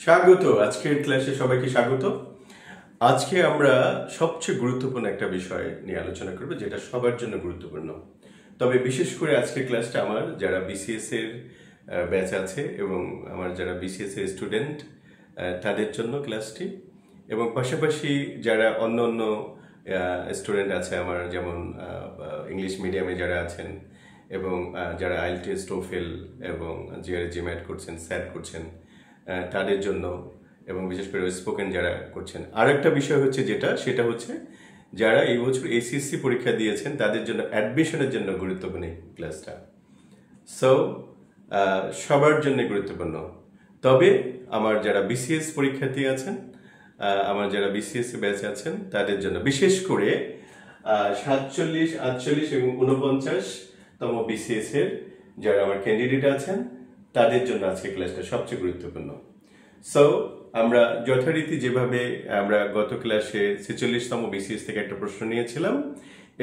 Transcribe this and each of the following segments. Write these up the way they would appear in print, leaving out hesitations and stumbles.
স্বাগত। আজকের ক্লাসে সবাইকে স্বাগত। আজকে আমরা সবচেয়ে গুরুত্বপূর্ণ একটা বিষয় নিয়ে আলোচনা করব, যেটা সবার জন্য গুরুত্বপূর্ণ। তবে বিশেষ করে আজকের ক্লাসটা আমার যারা বিসিএস এর ব্যাচ আছে এবং আমার যারা বিসিএস এর স্টুডেন্ট তাদের জন্য ক্লাসটি, এবং পাশাপাশি যারা অন্য অন্য স্টুডেন্ট আছে আমার, যেমন ইংলিশ মিডিয়ামে যারা আছেন এবং যারা আইএলটিএস টোফেল এবং জিআরই জিম্যাট করছেন, স্যাট করছেন তাদের জন্য, এবং বিশেষ করে স্পোকেন যারা করছেন। আর একটা বিষয় হচ্ছে সেটা হচ্ছে যারা এই বছর এসএসসি পরীক্ষা দিয়েছেন তাদের জন্য অ্যাডমিশনের জন্য গুরুত্বপূর্ণ এই ক্লাসটা। সো সবার জন্য গুরুত্বপূর্ণ। তবে আমার যারা বিসিএস পরীক্ষার্থী আছেন, আমার যারা বিসিএস ব্যাচে আছেন তাদের জন্য, বিশেষ করে 47, 48 এবং 49তম বিসিএস এর যারা আমার ক্যান্ডিডেট আছেন তাদের জন্য আজকে ক্লাসটা সবচেয়ে গুরুত্বপূর্ণ। সো আমরা যথারীতি যেভাবে আমরা গত ক্লাসে 46তম বিসিএস থেকে একটা প্রশ্ন নিয়েছিলাম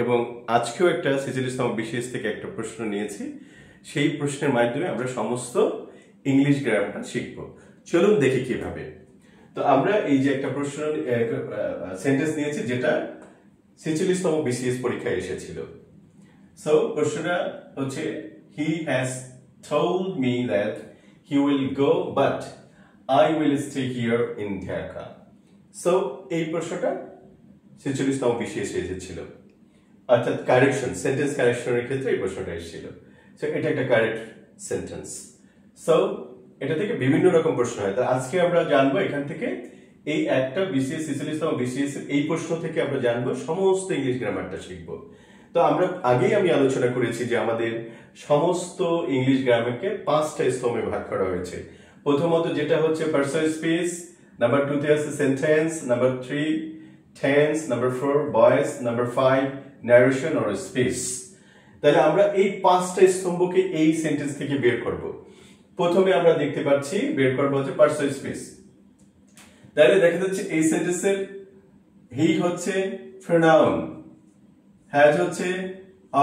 এবং আজকেও একটা 46তম বিসিএস থেকে একটা প্রশ্ন নিয়েছি, সেই প্রশ্নের মাধ্যমে আমরা সমস্ত ইংলিশ গ্রামারটা শিখব। চলুন দেখি কিভাবে। তো আমরা এই যে একটা প্রশ্ন সেন্টেন্স নিয়েছি যেটা 46তম বিসিএস পরীক্ষায় এসেছিল। সো প্রশ্নটা হচ্ছে, he has told me that he will go but I will stay here in Dhaka. So এই প্রশ্নটা 46তম বিসিএস এসেছিল, অর্থাৎ কারেকশন, সেন্টেন্স কারেকশনের ক্ষেত্রে এই প্রশ্নটা এসেছিল। সো এটা একটা কারেক্ট সেন্টেন্স। সো এটা থেকে বিভিন্ন রকম প্রশ্ন হয়। তো আজকে আমরা জানবো এখান থেকে এই একটা বিসিএস 46তম বিসিএস এই প্রশ্ন থেকে আমরা জানবো সমস্ত ইংলিশ গ্রামারটা শিখবো। তো আমরা আগেই আমি আলোচনা করেছি যে আমাদের সমস্ত ইংলিশ গ্রামারকে 5টা স্তম্ভে ভাগ করা হয়েছে। প্রথমত যেটা হচ্ছে পার্সোনাল স্পেস, নাম্বার 2 তে আছে sentence, number 3 tense, number 4 voice, number 5 narration or speech. তাহলে আমরা এই 5টা স্তম্ভকে এই সেন্টেন্স থেকে বের করব। প্রথমে আমরা দেখতে পাচ্ছি বের করব হচ্ছে পার্সোনাল স্পেস। তাহলে দেখা যাচ্ছে এই সেন্টেন্সের হি হচ্ছে প্রোনাউন, হ্যাজ হচ্ছে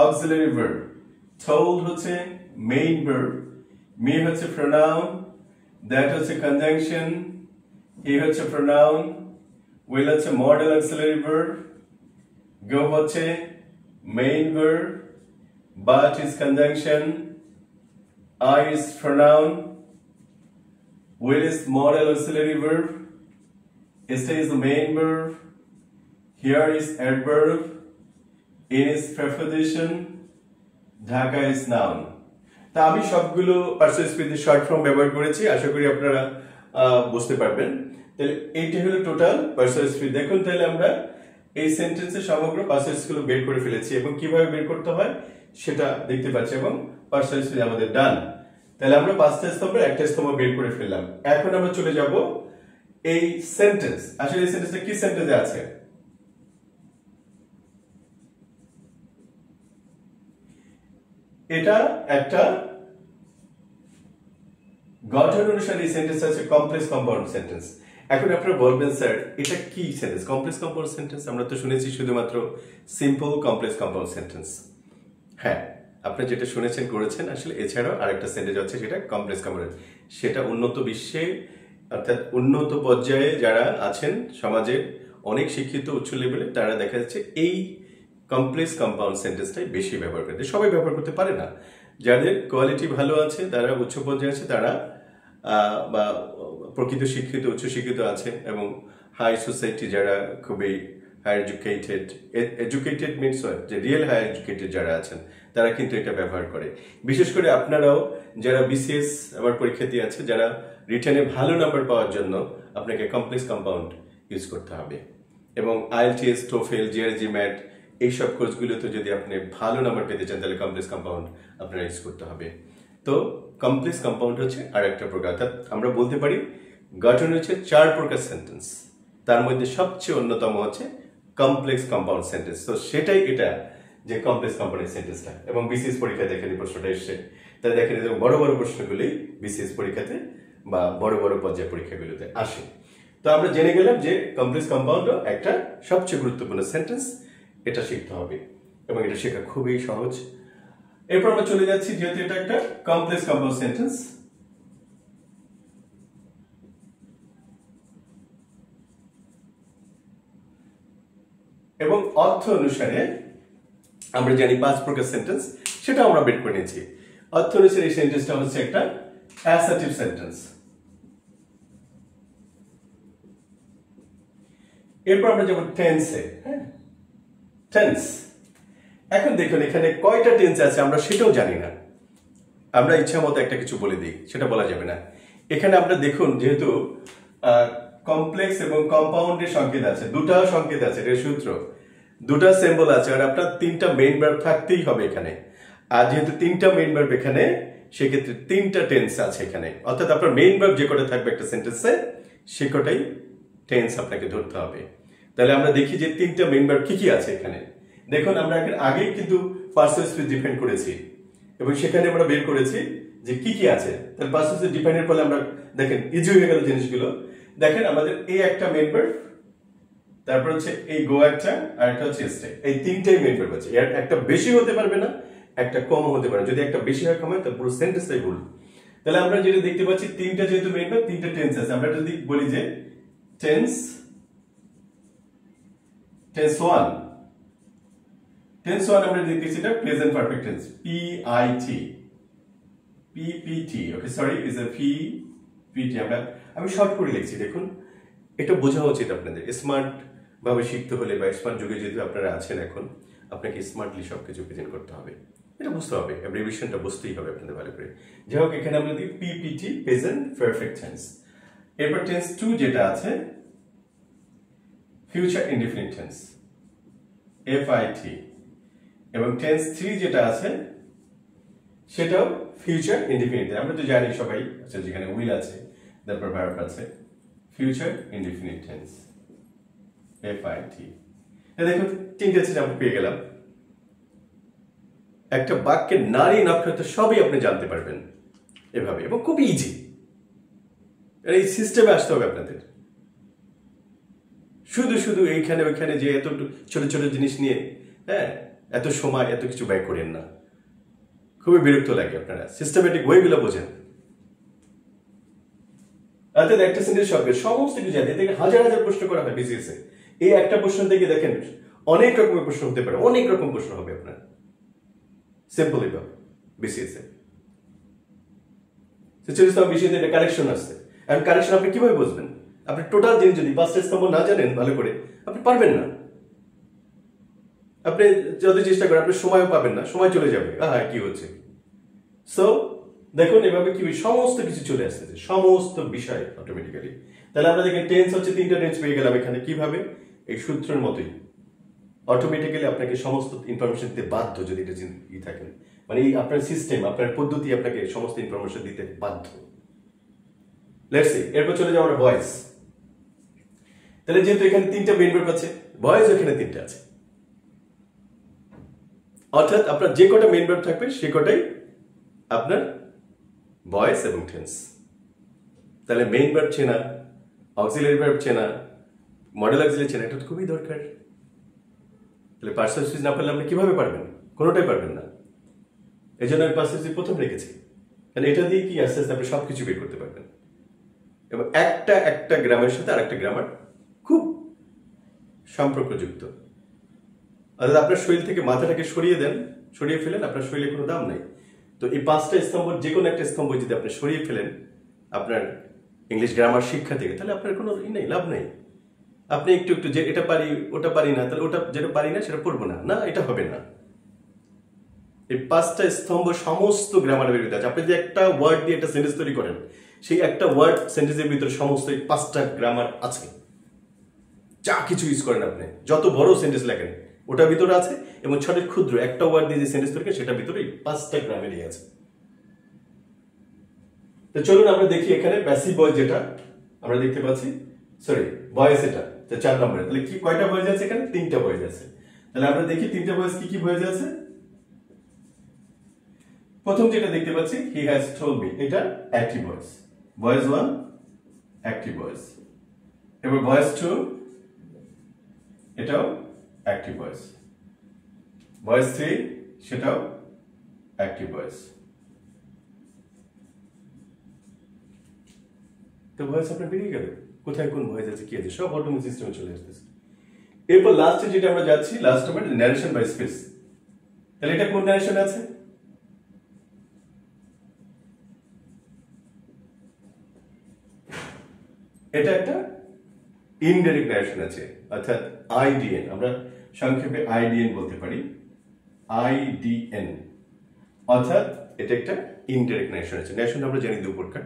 অক্সিলারি ভার্ব, told হচ্ছে মেইন ভার্ব, me হচ্ছে প্রোনাউন, that হচ্ছে কনজাংশন, he হচ্ছে প্রোনাউন, will হচ্ছে মডেল অক্সিলারি ভার্ব, go হচ্ছে main verb, but is conjunction, I is pronoun, will is model auxiliary verb, stay is the main verb, here is adverb, in is preposition, Dhaka is noun. তা আমি সবগুলো personal স্পেসের short form ব্যবহার করেছি, আশা করি আপনারা বুঝতে পারবেন। তাহলে এইটা হলো টোটাল পার্সোনাল স্পেস। দেখুন তাহলে আমরা এই সেন্টেন্সের সমগ্র পার্সোনাল স্পেসগুলো বের করে ফেলেছি এবং কিভাবে বের করতে হয় সেটা দেখতে পাচ্ছি, এবং পার্সোনাল স্পেস আমাদের ডান। তাহলে আমরা 5টা স্তম্ভের একটা স্তম্ভ বের করে ফেললাম। এখন আমরা চলে যাব এই সেন্টেন্স। আসলে এই সেন্টেন্সটা কি সেন্টেন্সে আছে? এটা একটা গঠন অনুসারে এই সেন্টেন্স আছে কমপ্লেক্স কম্পাউন্ড সেন্টেন্স। এখন আপনারা বলবেন স্যার এটা কি সেন্টেন্স? কমপ্লেক্স কম্পাউন্ড সেন্টেন্স আমরা তো শুনেছি শুধুমাত্র সিম্পল কমপ্লেক্স কম্পাউন্ড সেন্টেন্স। হ্যাঁ, আপনি যেটা শুনেছেন করেছেন, আসলে এছাড়াও আরেকটা সেন্টেন্স আছে সেটা কমপ্লেক্স কম্পাউন্ড। সেটা উন্নত বিশ্বে, অর্থাৎ উন্নত পর্যায়ে যারা আছেন সমাজে, অনেক শিক্ষিত উচ্চ লেভেলে, তারা দেখা যাচ্ছে এই কমপ্লেক্স কম্পাউন্ড সেন্টেন্সটাই বেশি ব্যবহার করতে। সবাই ব্যবহার করতে পারে না। যাদের কোয়ালিটি ভালো আছে, তারা উচ্চ পর্যায়ে আছে, তারা বা প্রকৃত শিক্ষিত উচ্চ শিক্ষিত আছে, এবং হাই সোসাইটি যারা খুবই হাই এডুকেটেড মিনস যে রিয়েল হাই এডুকেটেড যারা আছেন তারা কিন্তু এটা ব্যবহার করে। বিশেষ করে আপনারাও যারা বিসিএস আমার পরীক্ষার্থী আছে, যারা রিটেনে ভালো নাম্বার পাওয়ার জন্য আপনাকে কমপ্লেক্স কম্পাউন্ড ইউজ করতে হবে, এবং আইএলটিএস টোফেল জিআরই জিম্যাট এইসব কোর্সগুলোতে যদি আপনি ভালো নাম্বার পেতে চান তাহলে কমপ্লেক্স কম্পাউন্ড আপনারা ইউজ করতে হবে। তো কমপ্লেক্স কম্পাউন্ড হচ্ছে আর একটা প্রকার, অর্থাৎ আমরা বলতে পারি গঠন হচ্ছে 4 প্রকার সেন্টেন্স, তার মধ্যে সবচেয়ে অন্যতম হচ্ছে কমপ্লেক্স কম্পাউন্ড সেন্টেন্স। তো সেটাই এটা যে কমপ্লেক্স কম্পাউন্ড সেন্টেন্সটা, এবং বিসিএস পরীক্ষায় দেখেন এই প্রশ্নটা এসছে। তাই দেখেন যে বড় বড় প্রশ্নগুলি বিসিএস পরীক্ষাতে বা বড় বড় পর্যায়ের পরীক্ষাগুলোতে আসে। তো আমরা জেনে গেলাম যে কমপ্লেক্স কম্পাউন্ড একটা সবচেয়ে গুরুত্বপূর্ণ সেন্টেন্স, এটা শিখতে হবে এবং এটা শেখা খুবই সহজ। এরপর আমরা চলে যাচ্ছি, যেহেতু এটা একটা কমপ্লেক্স কম্পাউন্ড সেন্টেন্স, অর্থ অনুসারে আমরা জানি 5 প্রকার সেন্টেন্স, সেটা আমরা বের করে নিয়েছি। অর্থ অনুসারে এই সেন্টেন্সটা হচ্ছে একটা অ্যাসার্টিভ সেন্টেন্স। এরপর আমরা যাব টেন্সে। হ্যাঁ, টেন্স। এখন দেখুন এখানে কয়টা টেন্স আছে আমরা সেটাও জানি না, আমরা ইচ্ছা মতো একটা কিছু বলে দিই, সেটা বলা যাবে না। এখানে আমরা দেখুন যেহেতু কমপ্লেক্স এবং কম্পাউন্ডের সংকেত আছে, দুটা সংকেত আছে, এর সূত্র, দুটা সিম্বল আছে, আর আপনার 3টা মেইন ভার্ব থাকতেই হবে এখানে। আর যেহেতু 3টা মেইন ভার্ব এখানে, সেক্ষেত্রে 3টা টেন্স আছে এখানে, অর্থাৎ আপনার মেইন ভার্ব যে কটা থাকবে একটা সেন্টেন্সে সে কটাই টেন্স আপনাকে ধরতে হবে। তাহলে আমরা দেখি যে 3টা মেইন ভার্ব কি কি আছে এখানে। দেখুন আমরা আগেই কিন্তু পার্সন স্পিচ ডিফাইন করেছি এবং সেখানে আমরা বের করেছি যে কি কি আছে। তাহলে পার্সন স্পিচ ডিফাইনের ফলে আমরা দেখেন ইজি হয়ে গেল জিনিসগুলো। দেখেন আমাদের এই একটা মেইন ভার্ব, তারপর হচ্ছে এই গো একটা, আর একটা হচ্ছে স্টে, এই 3টাই মেইন ভার্ব আছে। এর একটা বেশি হতে পারবে না, একটা কম হতে পারে। যদি একটা বেশি হয় কম হয় তাহলে পুরো সেন্টেন্সটাই ভুল। তাহলে আমরা যেটা দেখতে পাচ্ছি 3টা যেহেতু মেইন ভার্ব, 3টা টেন্স আছে। আমরা যদি বলি যে টেন্স 1 আমরা দেখতেছি এটা present perfect tense, PPT, okay sorry is a PPT. আমি শর্ট করে লিখছি, দেখুন এটা বোঝা উচিত আপনাদের। স্মার্ট ভাবে শিখতে হলে বা স্মার্ট যুগে যেহেতু আপনারা আছেন এখন, আপনাকে স্মার্টলি সবকিছু প্রেজেন্ট করতে হবে, এটা বুঝতে হবে, অ্যাব্রিভিয়েশনটা বুঝতেই হবে আপনাদের ভালো করে। যাই হোক এখানে আমরা দিই পিপিটি প্রেজেন্ট পারফেক্ট টেন্স। এরপর টেন্স 2 যেটা আছে ফিউচার ইনডিফিনিট টেন্স, এফআইটি। এবং টেন্স 3 যেটা আছে সেটাও ফিউচার ইনডিফিনিট। আমরা তো জানি সবাই, আচ্ছা যেখানে উইল আছে তারপর ভার্ব আছে, ফিউচার ইনডিফিনিট টেন্স, এফআইটি। দেখুন 3টে ছিল আমরা পেয়ে গেলাম। একটা বাক্যের নারী নক্ষত্র সবই আপনি জানতে পারবেন এভাবে, এবং খুব ইজি। এই সিস্টেমে আসতে হবে আপনাদের। শুধু শুধু এইখানে ওইখানে যে এত ছোট ছোট জিনিস নিয়ে হ্যাঁ এত সময় এত কিছু ব্যয় করেন না, খুবই বিরক্ত লাগে। আপনারা সিস্টেমেটিক ওয়েগুলো বোঝেন। অর্থাৎ একটা সেন্টেন্স শব্দের সমস্ত কিছু জানতে থেকে হাজার হাজার প্রশ্ন করা হয় বিসিএস এ। এই একটা প্রশ্ন থেকে দেখেন অনেক রকমের প্রশ্ন হতে পারে, অনেক রকম প্রশ্ন হবে আপনার সিম্পল এভাবে বিসিএস এ। বিষয়তে এটা কারেকশন আসছে, এখন কারেকশন আপনি কিভাবে বুঝবেন? আপনি টোটাল জিনিস যদি 5টা স্তম্ভ না জানেন ভালো করে, আপনি পারবেন না। আপনি যত চেষ্টা করেন আপনি সময়ও পাবেন না, সময় চলে যাবে, কি হচ্ছে। সো দেখুন এভাবে কি সমস্ত কিছু চলে আসতেছে, সমস্ত বিষয় অটোমেটিক্যালি। তাহলে আমরা দেখেন টেন্স হচ্ছে 3টা টেন্স পেয়ে গেলাম এখানে। কিভাবে? এই সূত্রের মতোই অটোমেটিক্যালি আপনাকে সমস্ত ইনফরমেশন দিতে বাধ্য, যদি এটা থাকেন, মানে এই আপনার সিস্টেম, আপনার পদ্ধতি আপনাকে সমস্ত ইনফরমেশন দিতে বাধ্য। লেটস সি, এরপর চলে যাও আমরা ভয়েস। তাহলে যেহেতু এখানে 3টা মেইন ভার্ব আছে, ভয়েস এখানে 3টা আছে, অর্থাৎ আপনার যে কটা মেইন ভার্ব থাকবে সে কটাই আপনার ভয়েস এবং টেন্স। তাহলে মেইন ভার্ব চেনা, অক্সিলারি ভার্ব চেনা, মডেল অক্সিলারি চেনা, এটা তো খুবই দরকার। তাহলে পার্সন স্পিচ না পারলে আপনি কিভাবে পারবেন? কোনোটাই পারবেন না। এই জন্য আমি পার্সন স্পিচ প্রথম রেখেছি, কারণ এটা দিয়ে কি আস্তে আস্তে আপনি সবকিছু বের করতে পারবেন। এবং একটা গ্রামের সাথে আরেকটা গ্রামার খুব সম্পর্কযুক্ত। অর্থাৎ আপনার শরীর থেকে মাথাটাকে সরিয়ে ফেলেন, আপনার শরীরে কোনো দাম নাই। তো এই 5টা স্তম্ভ যে কোনো একটা স্তম্ভ যদি আপনি সরিয়ে ফেলেন আপনার ইংলিশ গ্রামার শিক্ষা থেকে, তাহলে আপনার কোনো লাভ নেই। আপনি একটু যে এটা পারি ওটা পারি না, তাহলে ওটা যেটা পারি না সেটা পড়বো না, না এটা হবে না। এই 5টা স্তম্ভ সমস্ত গ্রামারের ভিতরে আছে। আপনি যে একটা ওয়ার্ড দিয়ে একটা সেন্টেন্স তৈরি করেন, সেই একটা ওয়ার্ড সেন্টেন্সের ভিতরে সমস্ত এই 5টা গ্রামার আছে। যা কিছু ইউজ করেন আপনি, যত বড় সেন্টেন্স লেখেন ওটার ভিতরে আছে, এবং ছোট ক্ষুদ্র একটা ওয়ার্ড দিয়ে যে সেন্টেন্স তৈরি করেন সেটার ভিতরে এই 5টা গ্রামারই আছে। তো চলুন আমরা দেখি এখানে প্যাসিভ ভয়েস যেটা আমরা দেখতে পাচ্ছি, সরি ভয়েস, এটা 4 নম্বরে। তাহলে কি কয়টা ভয়েস আছে এখানে? 3টা ভয়েস আছে। তাহলে আমরা দেখি 3টা ভয়েস কি কি ভয়েস আছে। প্রথম যেটা দেখতে পাচ্ছি হি হ্যাজ টোল্ড মি, এটা active voice, voice 1 active voice. এবার ভয়েস 2 এটাও অ্যাক্টিভ ভয়েস, ভয়েস 3 সেটাও অ্যাক্টিভ ভয়েস। তো ভয়েস আপনার বেরিয়ে গেল, কোথায় কোন ভয়েস আছে কি আছে সব অটোমেটিক সিস্টেমে চলে আসতেছে। এরপর লাস্টে যেটা আমরা যাচ্ছি, লাস্ট হবে ন্যারেশন বাই স্পিচ। তাহলে এটা কোন ন্যারেশন আছে? এটা একটা ইনডাইরেক্ট ন্যারেশন আছে, অর্থাৎ আইডিএন, আমরা সংক্ষেপে আইডিএন বলতে পারি, আইডিএন, অর্থাৎ এটা একটা ইনডাইরেক্ট ন্যারেশন আছে। ন্যারেশন আমরা জানি দু প্রকার,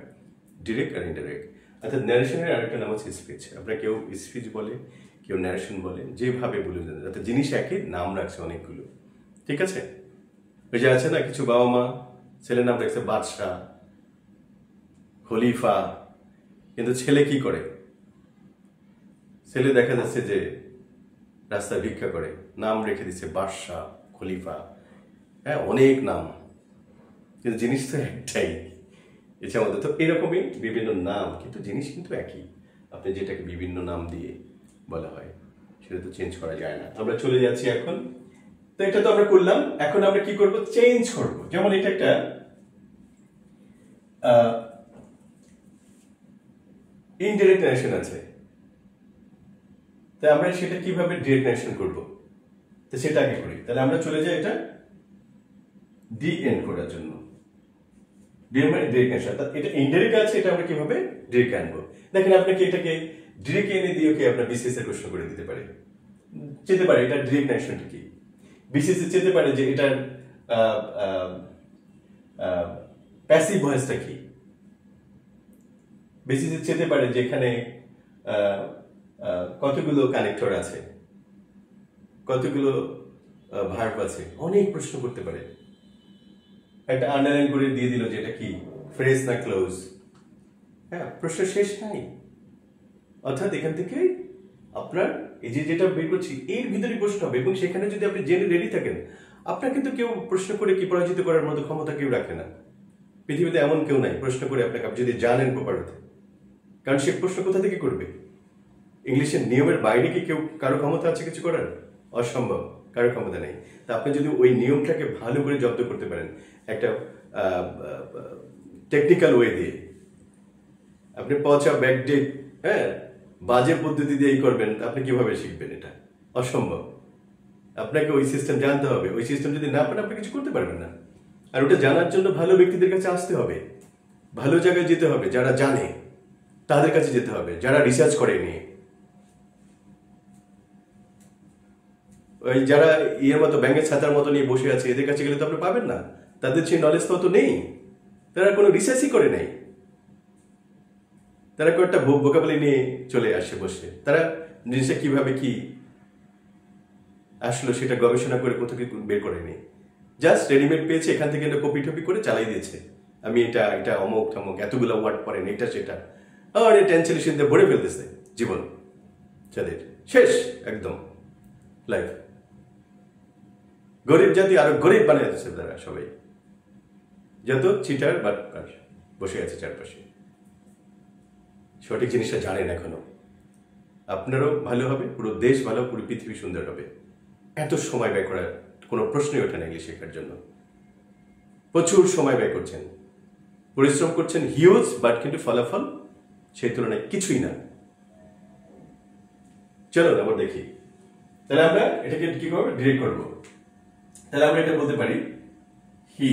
ডিরেক্ট আর ইনডাইরেক্ট। অর্থাৎ ন্যারেশনের আরেকটা নাম হচ্ছে স্পিচ। আপনার কেউ স্পিচ বলে, কেউ ন্যারেশন বলে, যেভাবে বলে দেন, অর্থাৎ জিনিস একই, নাম রাখছে অনেকগুলো, ঠিক আছে? ওই যে আছে না কিছু বাবা মা ছেলের নাম রাখছে বাদশাহ, খলিফা, কিন্তু ছেলে কি করে? ছেলে দেখা যাচ্ছে যে রাস্তায় ভিক্ষা করে, নাম রেখে দিচ্ছে বাদশাহ, খলিফা, হ্যাঁ অনেক নাম, কিন্তু জিনিস তো একটাই। এছাড়া আমাদের তো এরকমই বিভিন্ন নাম, কিন্তু জিনিস কিন্তু একই। আপনি যেটাকে বিভিন্ন নাম দিয়ে বলা হয় সেটা তো চেঞ্জ করা যায় না। আমরা চলে যাচ্ছি এখন, তো এটা তো আমরা করলাম। এখন আমরা কি করব? চেঞ্জ করব। যেমন এটা একটা ইনডিরেক্ট ন্যারেশন আছে, তাই আমরা সেটা কিভাবে ডিরেক্ট ন্যারেশন করব, তো সেটা আগে করি। তাহলে আমরা চলে যাই এটা ডি এন্ড করার জন্য। ডি মানে ডিরেক্ট ন্যারেশন, এটা ইনডিরেক্ট আছে, এটা আমরা কিভাবে ডিরেক্ট আনবো? দেখেন আপনাকে এটাকে ডিরেক্ট এনে দিয়ে কি আপনার বিসিএস এর প্রশ্ন করে দিতে পারে, যেতে পারে এটা ডিরেক্ট ন্যারেশনটা কি। বিসিএস এ যেতে পারে যে এটার প্যাসিভ ভয়েসটা কি। বিসিএস এ যেতে পারে যে এখানে কতগুলো কানেক্টর আছে, কতগুলো ভার্ব আছে, অনেক প্রশ্ন করতে পারে। একটা আন্ডারলাইন করে দিয়ে দিল যে এটা কি, ফ্রেজ না ক্লোজ। হ্যাঁ, প্রশ্ন শেষ নাই। অর্থাৎ এখান থেকে আপনার এই যে যেটা বের করছি এর ভিতরে প্রশ্ন হবে, এবং সেখানে যদি আপনি জেনে রেডি থাকেন, আপনার কিন্তু কেউ প্রশ্ন করে কি পরাজিত করার মতো ক্ষমতা কেউ রাখে না। পৃথিবীতে এমন কেউ নাই প্রশ্ন করে আপনাকে, আপনি যদি জানেন প্রপার হতে। কারণ সে প্রশ্ন কোথা থেকে করবে? ইংলিশের নিয়মের বাইরে কি কেউ কারো ক্ষমতা আছে কিছু করার? অসম্ভব, কারো ক্ষমতা নেই। তা আপনি যদি ওই নিয়মটাকে ভালো করে জব্দ করতে পারেন একটা টেকনিক্যাল ওয়ে দিয়ে, আপনি পচা ব্যাকডেট, হ্যাঁ বাজে পদ্ধতি দিয়ে করবেন, আপনি কিভাবে শিখবেন? এটা অসম্ভব। আপনাকে ওই সিস্টেম জানতে হবে। ওই সিস্টেম যদি না পারেন আপনি কিছু করতে পারবেন না। আর ওটা জানার জন্য ভালো ব্যক্তিদের কাছে আসতে হবে, ভালো জায়গায় যেতে হবে, যারা জানে তাদের কাছে যেতে হবে, যারা রিসার্চ করে নিয়ে। ওই যারা ইয়ের মতো ব্যাঙের ছাতার মতো নিয়ে বসে আছে, এদের কাছে গেলে তো আপনি পাবেন না। তাদের সেই নলেজ তো নেই, তারা কোনো রিসার্চই করে নাই। তারা কয়েকটা ভোকাবুলারি নিয়ে চলে আসে বসে, তারা জিনিসটা কিভাবে কি আসলো সেটা গবেষণা করে কোথাও কি বের করেনি। জাস্ট রেডিমেড পেয়েছে, এখান থেকে কপি টপি করে চালাই দিয়েছে। আমি এটা এটা অমুক থমুক এতগুলো ওয়ার্ড পড়েন, এটা সেটা, আর টেনশন দিয়ে ভরে ফেলতেছে জীবন। যাদের শেষ একদম লাইফ, গরিব জাতি আরো গরিব বানিয়ে দিচ্ছে তারা সবাই, যত চিটার বাটপার বসে আছে চারপাশে। সঠিক জিনিসটা জানেন এখনো। আপনারও ভালো হবে, পুরো দেশ ভালো, পুরো পৃথিবী সুন্দর হবে। এত সময় ব্যয় করার কোনো প্রশ্নই ওঠে না ইংলিশ শেখার জন্য। প্রচুর সময় ব্যয় করছেন, পরিশ্রম করছেন হিউজ, বাট কিন্তু ফলাফল সেই তুলনায় কিছুই না। চলো আবার দেখি, তাহলে আমরা এটাকে কি করবো? ডিরেক্ট করবো। তাহলে আমরা এটা বলতে পারি, he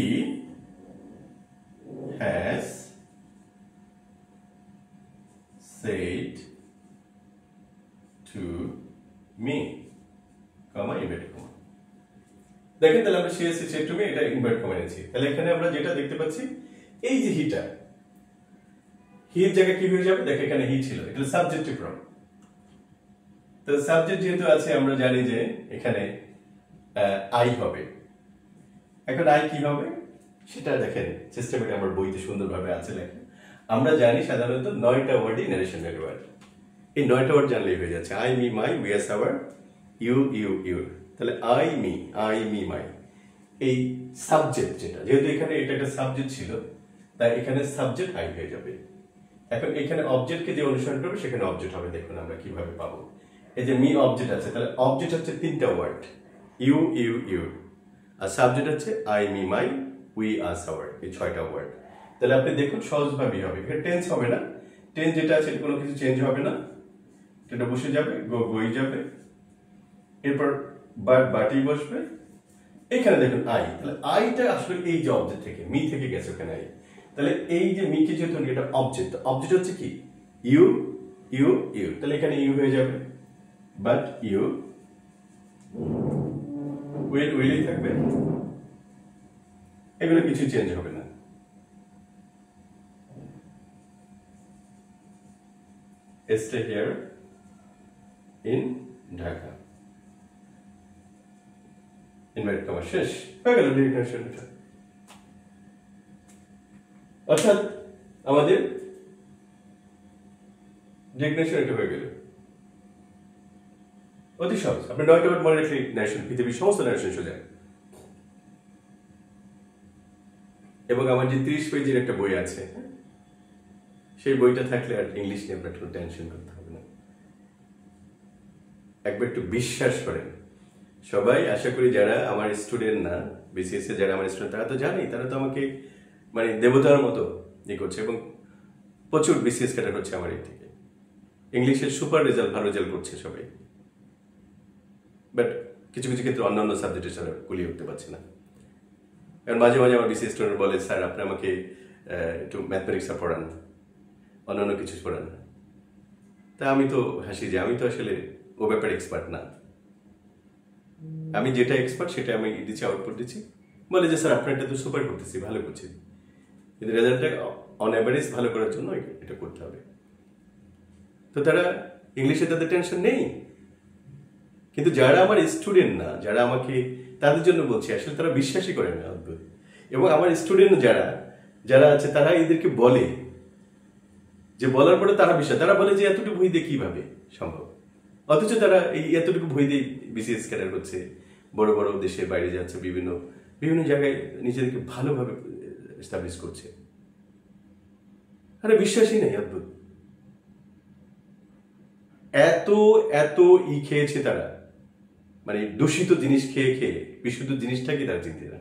has said to me, comma inverted comma. দেখেন তাহলে আমরা সিএসসি said to me এটা ইনভার্ট কমা এনেছি। তাহলে এখানে আমরা যেটা দেখতে পাচ্ছি, এই যে হিটা, হির জায়গায় কি হয়ে যাবে? দেখেন এখানে হি ছিল, এটা সাবজেক্টিভ ফর্ম। তো সাবজেক্ট যেহেতু আছে, আমরা জানি যে এখানে আই হবে। এখন আই কি হবে সেটা দেখেন সিস্টেমে আমার বইতে সুন্দরভাবে আছে লেখা। আমরা জানি সাধারণত 9টা ওয়ার্ডই ন্যারেশনের ওয়ার্ড। এই 9টা ওয়ার্ড জানলেই হয়ে যাচ্ছে। I me my, we R our, you you your. তাহলে আই মি মাই, এই সাবজেক্ট যেটা, যেহেতু এখানে এটা একটা সাবজেক্ট ছিল, তাই এখানে সাবজেক্ট আই হয়ে যাবে। এখন এখানে অবজেক্টকে যে অনুসরণ করবে সেখানে অবজেক্ট হবে। দেখুন আমরা কিভাবে পাবো। এই যে মি অবজেক্ট আছে, তাহলে অবজেক্ট হচ্ছে 3টা ওয়ার্ড, ইউ ইউ ইউর, আর সাবজেক্ট হচ্ছে I me my, we R our, এই 6টা ওয়ার্ড। তাহলে আপনি দেখুন সহজভাবেই হবে। এখানে টেন্স হবে না, টেন্স যেটা আছে কোনো কিছু চেঞ্জ হবে না, এটা বসে যাবে, গোই যাবে, এরপর বাটি বসবে, এখানে দেখুন আই, তাহলে আইটা আসলে এই যে অবজেক্ট থেকে মি থেকে গেছে ওখানে আই, তাহলে এই যে মি কে যেহেতু এটা অবজেক্ট, অবজেক্ট হচ্ছে কি ইউ ইউ ইউ, তাহলে এখানে ইউ হয়ে যাবে, বাট ইউ উইলই থাকবে, এগুলো কিছু চেঞ্জ হবে না। Stay here in Dhaka. Invite comma শেষ হয়ে গেল ডিক্লারেশনটা। অর্থাৎ আমাদের ডিক্লারেশন এটা হয়ে গেল, অতি সহজ। আপনি 9টা ওয়ার্ড মনে রাখলে ন্যাশন, পৃথিবীর সমস্ত ন্যাশন সোজা। এবং আমার যে 30 পেজের একটা বই আছে, সেই বইটা থাকলে আর ইংলিশ নিয়ে আপনার কোনো টেনশন করতে হবে না। একবার একটু বিশ্বাস করেন। সবাই আশা করি যারা আমার স্টুডেন্ট না, বিসিএস এ যারা আমার স্টুডেন্ট, তারা তো জানেই, তারা তো আমাকে মানে দেবতার মতো ইয়ে করছে এবং প্রচুর বিসিএস ক্যাডার করছে আমার এই থেকে। ইংলিশের সুপার রেজাল্ট, ভালো রেজাল্ট করছে সবাই, বাট কিছু কিছু ক্ষেত্রে অন্যান্য সাবজেক্টে ছাড়া গুলিয়ে উঠতে পারছে না। কারণ মাঝে মাঝে আমার বিসিএস স্টুডেন্ট বলে, স্যার আপনি আমাকে একটু ম্যাথমেটিক্সটা পড়ান, অন্যান্য কিছু পড়ান। তা আমি তো হাসি যে আমি তো আসলে ও ব্যাপারে এক্সপার্ট না, আমি যেটা এক্সপার্ট সেটা আমি দিচ্ছি, আউটপুট দিচ্ছি। বলে যে স্যার আপনারটা তো সুপার করতেছি, ভালো করছি, কিন্তু রেজাল্টটা অন অ্যাভারেজ ভালো করার জন্য এটা করতে হবে। তো তারা ইংলিশে তাদের টেনশন নেই, কিন্তু যারা আমার স্টুডেন্ট না, যারা আমাকে, তাদের জন্য বলছি আসলে তারা বিশ্বাসই করে না, অদ্ভুত। এবং আমার স্টুডেন্ট যারা যারা আছে তারা এদেরকে বলে, যে বলার পরে তারা বিশ্বাস, তারা বলে যে এতটুকু বই দিয়ে কিভাবে সম্ভব, অথচ তারা এই এতটুকু বই দিয়ে বিসিএস ক্যাডার করছে, বড় বড় দেশের বাইরে যাচ্ছে, বিভিন্ন বিভিন্ন জায়গায় নিজেদেরকে ভালোভাবে এস্টাবলিশ করছে। আরে বিশ্বাসই নেই, অদ্ভুত। এত এত খেয়েছে তারা, মানে দূষিত জিনিস খেয়ে খেয়ে বিশুদ্ধ জিনিসটাকে তারা চিনতে না,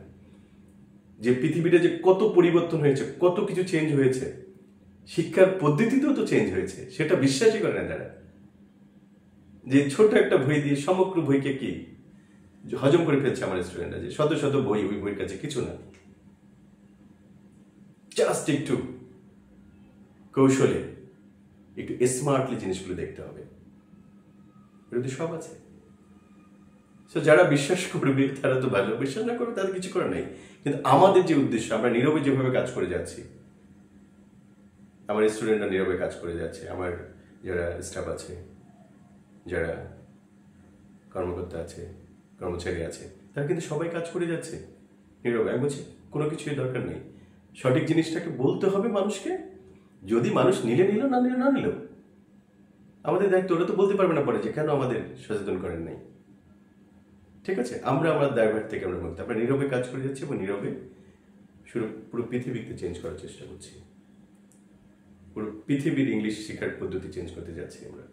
যে পৃথিবীটা যে কত পরিবর্তন হয়েছে, কত কিছু চেঞ্জ হয়েছে, শিক্ষার পদ্ধতিতেও তো চেঞ্জ হয়েছে, সেটা বিশ্বাসই করে না তারা। যে ছোট একটা বই দিয়ে সমগ্র বইকে কি হজম করে ফেলছে আমার স্টুডেন্টরা, যে শত শত বই, ওই বইয়ের কাছে কিছু না। জাস্ট একটু কৌশলে, একটু স্মার্টলি জিনিসগুলো দেখতে হবে, এটা সব আছে। যারা বিশ্বাস করবে তারা তো ভালো, বিশ্বাস না করবে তাদের কিছু করার নেই। কিন্তু আমাদের যে উদ্দেশ্য, আমরা নীরবে যেভাবে কাজ করে যাচ্ছি, আমার স্টুডেন্টরা নীরবে কাজ করে যাচ্ছে, আমার যারা স্টাফ আছে, যারা কর্মকর্তা আছে, কর্মচারী আছে, তারা কিন্তু সবাই কাজ করে যাচ্ছে নীরবে। আমি বলছি কোনো কিছুই দরকার নেই, সঠিক জিনিসটাকে বলতে হবে মানুষকে। যদি মানুষ নিলে নিল, না নিলে না নিল, আমাদের দায়িত্ব। ওরা তো বলতে পারবে না পরে যে কেন আমাদের সচেতন করেন নাই। ঠিক আছে, আমরা আমার দায়ভার থেকে আমরা মুক্ত, আমরা নীরবে কাজ করে যাচ্ছি এবং নীরবে পুরো পৃথিবীকে চেঞ্জ করার চেষ্টা করছি। পুরো পৃথিবীর ইংলিশ শেখার পদ্ধতি চেঞ্জ করতে যাচ্ছি আমরা।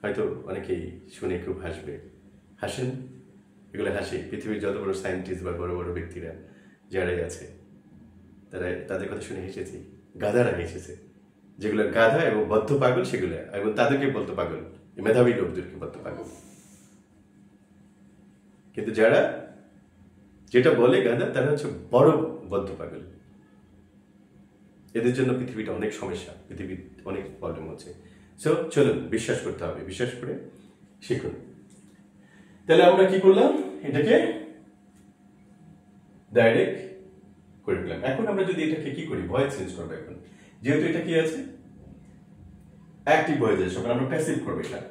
হয়তো অনেকেই শুনে খুব হাসবে, হাসেন, এগুলো হাসি। পৃথিবীর যত বড় সায়েন্টিস্ট বা বড় বড় ব্যক্তিরা যারাই আছে, তাদের কথা শুনে হেসেছি, গাধারা হেসেছে। যেগুলো গাধা এবং বদ্ধ পাগল সেগুলো, এবং তাদেরকে বলতো পাগল, মেধাবী লোকদেরকে বলতো পাগল। কিন্তু যারা যেটা বলে গাধা, তারা হচ্ছে বড় বদ্ধ পাগল। এদের জন্য পৃথিবীটা অনেক সমস্যা, পৃথিবীর অনেক প্রবলেম হচ্ছে। সো চলুন বিশ্বাস করতে হবে, বিশ্বাস করে শিখুন। তাহলে আমরা কি করলাম, এটাকে ডাইরেক্ট করে দিলাম। এখন আমরা যদি এটাকে কি করি, ভয়েস চেঞ্জ করবো। এখন যেহেতু এটা কি আছে, অ্যাক্টিভ ভয়েস আছে, আমরা প্যাসিভ করবো এটা।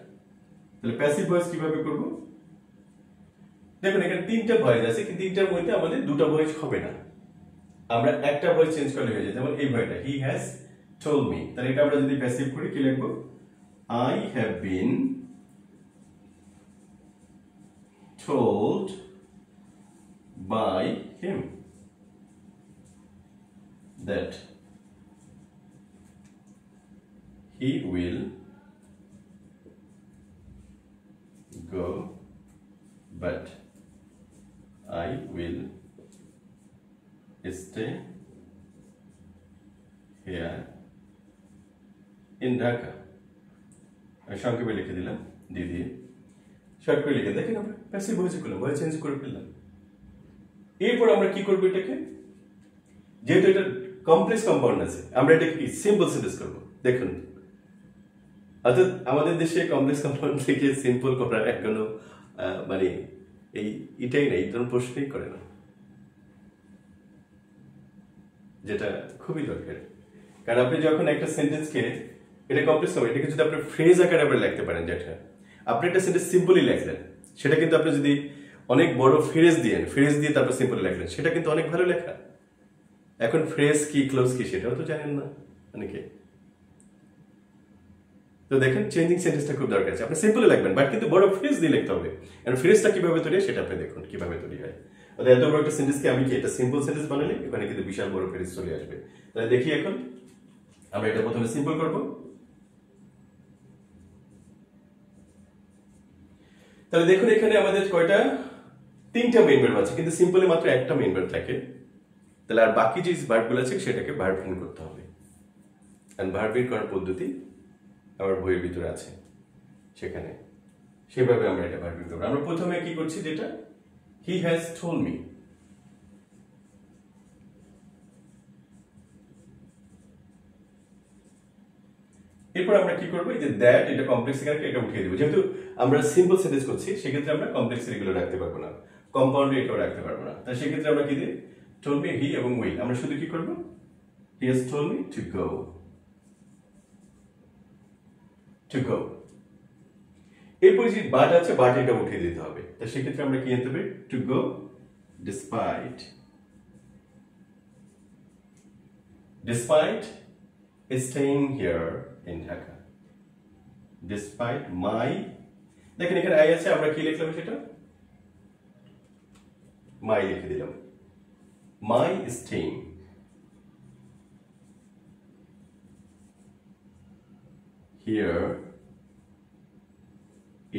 তাহলে প্যাসিভ ভয়েস কিভাবে করব, দেখুন এখানে 3টা ভয়েস আছে, কিন্তু 3টার মধ্যে আমাদের 2টা ভয়েস হবে না। আমরা একটা ভয়েস চেঞ্জ করলে হয়ে যায়। যেমন এই ভয়েসটা, হি হ্যাজ টোল্ড মি, তাহলে এটা আমরা যদি প্যাসিভ করি কি লিখবো, I have been told by him that he will go, but I will stay here in Dhaka। আমি সংক্ষেপে লিখে দিলাম দিদি। শর্ট করে লিখে দেখেন আমরা প্যাসিভ ভয়েসে করলাম, ভয়েস চেঞ্জ করে ফেললাম। এরপর আমরা কি করবো এটাকে, যেহেতু এটা কমপ্লেক্স কম্পাউন্ড আছে, আমরা এটাকে কি সিম্পল সেন্টেন্স করবো। দেখুন অর্থাৎ আমাদের দেশে কমপ্লেক্স কম্পাউন্ড থেকে সিম্পল করা এখনো মানে এটাই না, এই ধরনের প্রশ্নই করে না, যেটা খুবই দরকার। কারণ আপনি যখন একটা সেন্টেন্সকে এটা কমপ্লেক্স হবে, এটাকে যদি আপনি ফ্রেজ আকারে আপনি লিখতে পারেন, যেটা আপনি একটা সেন্টেন্স সিম্পলি লিখলেন, সেটা কিন্তু আপনি যদি অনেক বড় ফ্রেজ দিয়ে তারপর সিম্পলি লিখলেন, সেটা কিন্তু অনেক ভালো লেখা। এখন ফ্রেজ কি ক্লোজ কি সেটাও তো জানেন না অনেকে। তো দেখেন চেঞ্জিং সেন্টেন্সটা খুব দরকার আছে। আপনি সিম্পলি লিখবেন, বাট কিন্তু বড় ফ্রেজ দিয়ে লিখতে হবে। আর ফ্রেজটা কিভাবে তৈরি হয় সেটা আপনি দেখুন কিভাবে তৈরি হয়। এত বড় একটা সেন্টেন্সকে আমি কি এটা সিম্পল সেন্টেন্স বানালে এখানে কিন্তু বিশাল বড় ফ্রেজ চলে আসবে। তাহলে দেখি এখন আমরা এটা প্রথমে সিম্পল করব। তাহলে দেখুন এখানে আমাদের কয়টা, 3টা মেইন ভার্ব আছে, কিন্তু সিম্পলে মাত্র একটা মেইন ভার্ব থাকে। তাহলে আর বাকি যে ভার্বগুলো আছে সেটাকে ভার্ব ভিন করতে হবে। আর ভার্ব ভিন করার পদ্ধতি আমার বইয়ের ভিতরে আছে, সেখানে সেভাবে আমরা এটা ভার্ব ভিন করব। আমরা প্রথমে কি করছি, যেটা হি হ্যাজ টোল্ড মি, এরপর আমরা কি করবো, এই যে দ্যাট এটা কমপ্লেক্স এখানে এটা উঠিয়ে দেবো। যেহেতু আমরা সিম্পল সেন্টেন্স করছি, সেক্ষেত্রে আমরা কমপ্লেক্স এগুলো রাখতে পারবো না, কম্পাউন্ডে এটাও রাখতে পারবো না। তাই সেক্ষেত্রে আমরা কি দিই, টোল্ড মি, হি এবং উইল। আমরা শুধু কি করবো, he has told me to go, to go. এরপর যে বাট আছে, বাট এটা উঠিয়ে দিতে হবে। তাই সেক্ষেত্রে আমরা কি আনতে হবে, to go despite, despite staying here in Dhaka, despite my, দেখেন এখানে আই আছে, আমরা কি লিখলাম সেটা my লিখে দিলাম, my staying here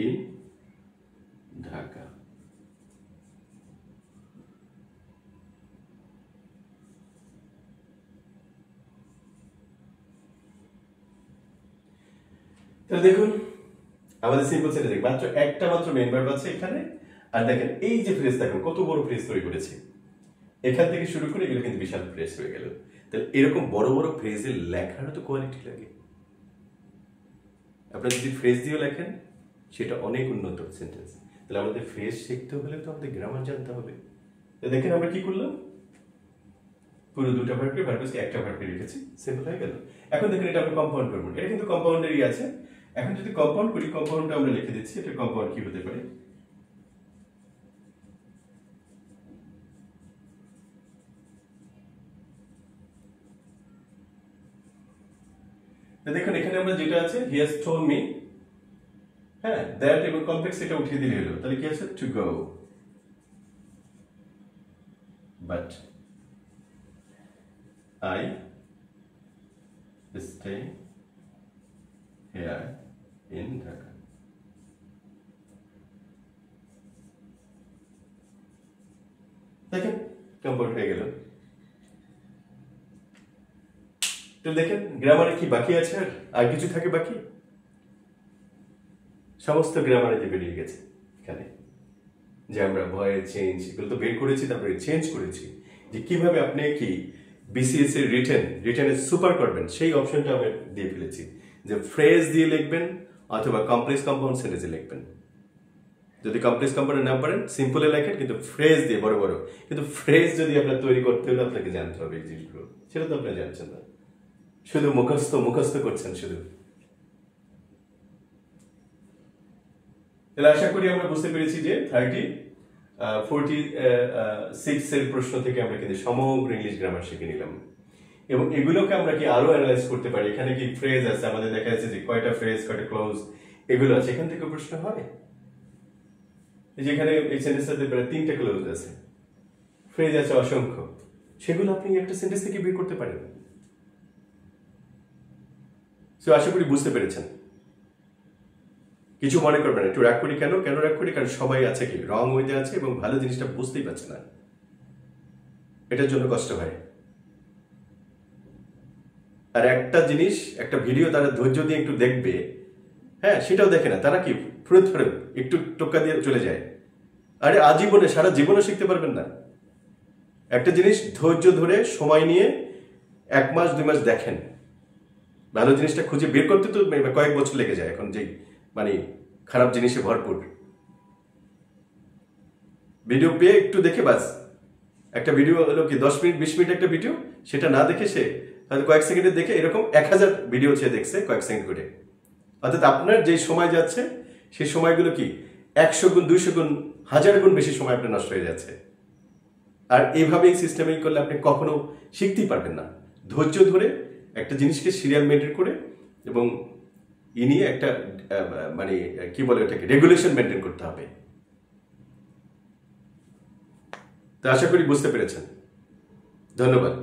in Dhaka। তাহলে দেখুন আমাদের সিম্পল সেন্টেন্স মাত্র একটা মাত্র মেইন ভার্ব আছে এখানে। আর দেখেন এই যে ফ্রেজ, দেখেন কত বড় ফ্রেজ তৈরি করেছে, এখান থেকে শুরু করে এগুলো কিন্তু বিশাল ফ্রেজ হয়ে গেল। তাহলে এরকম বড় বড় ফ্রেজের লেখারও তো কোয়ালিটি লাগে। আপনারা যদি ফ্রেজ দিয়ে লেখেন সেটা অনেক উন্নত সেন্টেন্স। তাহলে আমাদের ফ্রেজ শিখতে হলে তো আমাদের গ্রামার জানতে হবে। তো দেখেন আমরা কি করলাম, পুরো দুটো ভার্বকে ভার্বকে একটা ভার্বে রেখেছি, সিম্পল হয়ে গেল। এখন দেখেন এটা আমরা কম্পাউন্ড করব, এটা কিন্তু কম্পাউন্ডেরই আছে। এখন যদি কম্পাউন্ড করি, কম্পাউন্ডটা আমরা লিখে দিচ্ছি, এটা কম্পাউন্ড কি হতে পারে, দেখুন এখানে আমরা যেটা আছে হি হ্যাজ টোল্ড মি, হ্যাঁ দ্যাট এবং কমপ্লেক্স এটা উঠিয়ে দিলে হলো। তাহলে কি আছে, to go, but I stay here in Dhaka। দেখেন কম্পাউন্ড হয়ে গেল। তো দেখেন গ্রামারে কি বাকি আছে, আর কিছু থাকে বাকি, সমস্ত গ্রামারে যে বেরিয়ে গেছে এখানে, যে আমরা ভয়েস চেঞ্জ এগুলো তো বের করেছি, তারপরে চেঞ্জ করেছি, যে কিভাবে আপনি কি বিসিএস এর রিটেনে সুপার করবেন সেই অপশনটা আমি দিয়ে ফেলেছি, যে ফ্রেজ দিয়ে লিখবেন অথবা কমপ্লেক্স কম্পাউন্ড সেন্টেন্সে লিখবেন। যদি কমপ্লেক্স কম্পাউন্ড না পারেন সিম্পলে লেখেন, কিন্তু ফ্রেজ দিয়ে বড় বড়। কিন্তু ফ্রেজ যদি আপনার তৈরি করতে হলে আপনাকে জানতে হবে এই জিনিসগুলো, সেটা তো আপনারা জানছেন না, শুধু মুখস্থ করছেন শুধু। তাহলে আশা করি আমরা বুঝতে পেরেছি যে 46 এর প্রশ্ন থেকে আমরা কিন্তু সমগ্র ইংলিশ গ্রামার শিখে নিলাম, এবং এগুলোকে আমরা কি আরো অ্যানালাইজ করতে পারি। এখানে কি ফ্রেজ আছে, আমাদের দেখা যাচ্ছে যে কয়টা ফ্রেজ কয়টা ক্লোজ এগুলো আছে, এখান থেকে প্রশ্ন হয়। যেখানে এই সেন্টেন্সটাতে প্রায় 3টা ক্লোজ আছে, ফ্রেজ আছে অসংখ্য, সেগুলো আপনি একটা সেন্টেন্স থেকে বের করতে পারেন। সো আশা করি বুঝতে পেরেছেন। কিছু মনে করবেন, একটু রাগ করি কেন রাগ করি, কারণ সবাই আছে কি রং ওয়েতে আছে এবং ভালো জিনিসটা বুঝতেই পারছে না, এটার জন্য কষ্ট হয়। আর একটা জিনিস, একটা ভিডিও তারা ধৈর্য দিয়ে একটু দেখবে, হ্যাঁ সেটাও দেখে না, তারা কি ফুরত ফারত একটু টোকা দিয়ে চলে যায়। আরে আজীবনে সারা জীবনে শিখতে পারবেন না। একটা জিনিস ধৈর্য ধরে সময় নিয়ে 1 মাস 2 মাস দেখেন, ভালো জিনিসটা খুঁজে বের করতে তো কয়েক বছর লেগে যায় এখন, যেই মানে খারাপ জিনিসে ভরপুর। ভিডিও পেয়ে একটু দেখে বাস, একটা ভিডিও হলো কি 10 মিনিট 20 মিনিট একটা ভিডিও, সেটা না দেখে সে হয়তো কয়েক সেকেন্ডে দেখে এরকম 1000 ভিডিও সে দেখছে কয়েক সেকেন্ড করে। অর্থাৎ আপনার যেই সময় যাচ্ছে সেই সময়গুলো কি 100 গুণ 200 গুণ 1000 গুণ বেশি সময় আপনার নষ্ট হয়ে যাচ্ছে। আর এইভাবে সিস্টেমিক করলে আপনি কখনো শিখতেই পারবেন না। ধৈর্য ধরে একটা জিনিসকে সিরিয়াল মেনটেন করে এবং নিয়ে একটা মানে কি বলে ওটাকে রেগুলেশন মেনটেন করতে হবে। তো আশা করি বুঝতে পেরেছেন। ধন্যবাদ।